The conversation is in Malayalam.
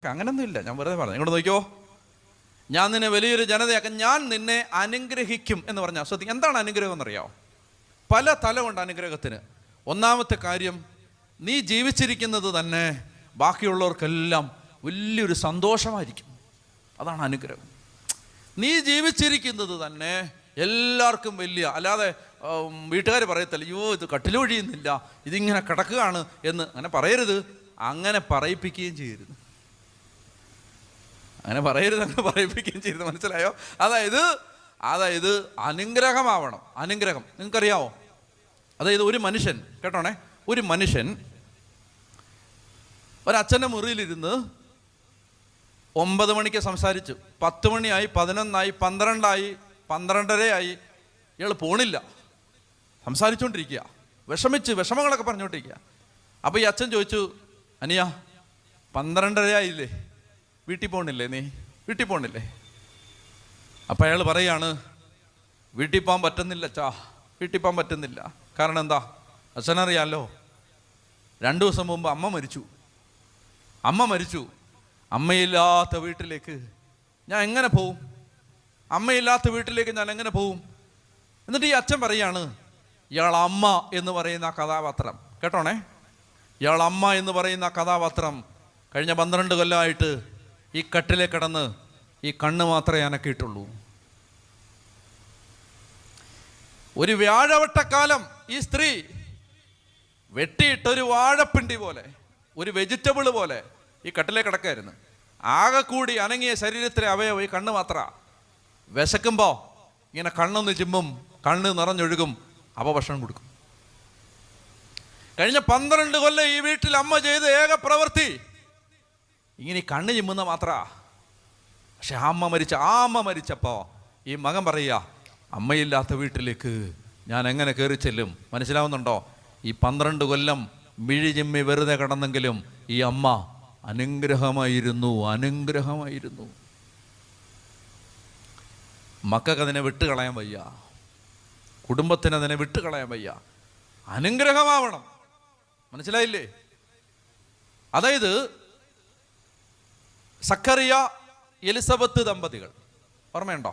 അങ്ങനൊന്നും ഇല്ല, ഞാൻ വെറുതെ പറഞ്ഞു. ഇങ്ങോട്ട് നോക്കിയോ, ഞാൻ നിന്നെ വലിയൊരു ജനതയാക്കാം, ഞാൻ നിന്നെ അനുഗ്രഹിക്കും എന്ന് പറഞ്ഞാൽ ശ്രദ്ധിക്കും. എന്താണ് അനുഗ്രഹം എന്നറിയാമോ? പല തലമുണ്ട് അനുഗ്രഹത്തിന്. ഒന്നാമത്തെ കാര്യം, നീ ജീവിച്ചിരിക്കുന്നത് തന്നെ ബാക്കിയുള്ളവർക്കെല്ലാം വലിയൊരു സന്തോഷമായിരിക്കും. അതാണ് അനുഗ്രഹം. നീ ജീവിച്ചിരിക്കുന്നത് തന്നെ എല്ലാവർക്കും വലിയ, അല്ലാതെ വീട്ടുകാർ പറയത്തില്ല അയ്യോ ഇത് കട്ടിലൊഴിയുന്നില്ല, ഇതിങ്ങനെ കിടക്കുകയാണ് എന്ന് അങ്ങനെ പറയരുത്. അങ്ങനെ പറയിപ്പിക്കുകയും ചെയ്യരുത്. അങ്ങനെ പറയിപ്പിക്കുകയും ചെയ്യരുത്. മനസ്സിലായോ? അതായത് അനുഗ്രഹമാവണം. അനുഗ്രഹം നിങ്ങൾക്കറിയാമോ? അതായത് ഒരു മനുഷ്യൻ, കേട്ടോണേ, ഒരു മനുഷ്യൻ ഒരച്ഛൻ്റെ മുറിയിലിരുന്ന് 9 മണിക്ക് സംസാരിച്ചു, 10 മണിയായി, 11ആയി, 12ആയി, 12:30ആയി, ഇയാൾ പോണില്ല, സംസാരിച്ചുകൊണ്ടിരിക്കുക, വിഷമങ്ങളൊക്കെ പറഞ്ഞുകൊണ്ടിരിക്കുക. അപ്പോൾ ഈ അച്ഛൻ ചോദിച്ചു, അനിയ 12:30ആയില്ലേ, വീട്ടിൽ പോകണില്ലേ, നീ വീട്ടിൽ പോകണില്ലേ? അപ്പം അയാൾ പറയാണ്, വീട്ടിൽ പോകാൻ പറ്റുന്നില്ല അച്ഛാ, വീട്ടിൽ പോകാൻ പറ്റുന്നില്ല. കാരണം എന്താ? അച്ഛനറിയാമല്ലോ, 2 ദിവസം മുമ്പ് അമ്മ മരിച്ചു. അമ്മയില്ലാത്ത വീട്ടിലേക്ക് ഞാൻ എങ്ങനെ പോവും? അമ്മയില്ലാത്ത വീട്ടിലേക്ക് ഞാൻ എങ്ങനെ പോവും? എന്നിട്ട് ഈ അച്ഛൻ പറയാണ്, ഇയാൾ അമ്മ എന്ന് പറയുന്ന കഥാപാത്രം, കേട്ടോണേ, ഇയാൾ അമ്മ എന്ന് പറയുന്ന കഥാപാത്രം കഴിഞ്ഞ 12 കൊല്ലമായിട്ട് ഈ കട്ടിലെ കിടന്ന് ഈ കണ്ണ് മാത്രമേ അനക്കിയിട്ടുള്ളൂ. ഒരു വ്യാഴവട്ടക്കാലം ഈ സ്ത്രീ വെട്ടിയിട്ടൊരു വാഴപ്പിണ്ടി പോലെ, ഒരു വെജിറ്റബിൾ പോലെ ഈ കട്ടിലെ കിടക്കായിരുന്നു. ആകെ കൂടി അനങ്ങിയ ശരീരത്തിലെ അവയവം ഈ കണ്ണ് മാത്ര. വിശക്കുമ്പോൾ ഇങ്ങനെ കണ്ണൊന്ന് ചിമ്മും, കണ്ണ് നിറഞ്ഞൊഴുകും, ഭക്ഷണം കൊടുക്കും. കഴിഞ്ഞ 12 കൊല്ലം ഈ വീട്ടിൽ അമ്മ ചെയ്ത ഏക പ്രവൃത്തി ഇങ്ങനെ കണ്ണ് ചിമ്മുന്ന മാത്ര. പക്ഷെ ആ അമ്മ മരിച്ചപ്പോൾ ഈ മകൻ പറയുക, അമ്മയില്ലാത്ത വീട്ടിലേക്ക് ഞാൻ എങ്ങനെ കയറി ചെല്ലും? മനസ്സിലാവുന്നുണ്ടോ? ഈ 12 കൊല്ലം മിഴി ചിമ്മി വെറുതെ കിടന്നെങ്കിലും ഈ അമ്മ അനുഗ്രഹമായിരുന്നു. മക്കൾക്കതിനെ വിട്ടുകളയാൻ വയ്യ, കുടുംബത്തിനതിനെ വിട്ടുകളയാൻ വയ്യ. അനുഗ്രഹമാവണം. മനസ്സിലായില്ലേ? അതായത് സക്കറിയ എലിസബത്ത് ദമ്പതികൾ ഓർമ്മയുണ്ടോ?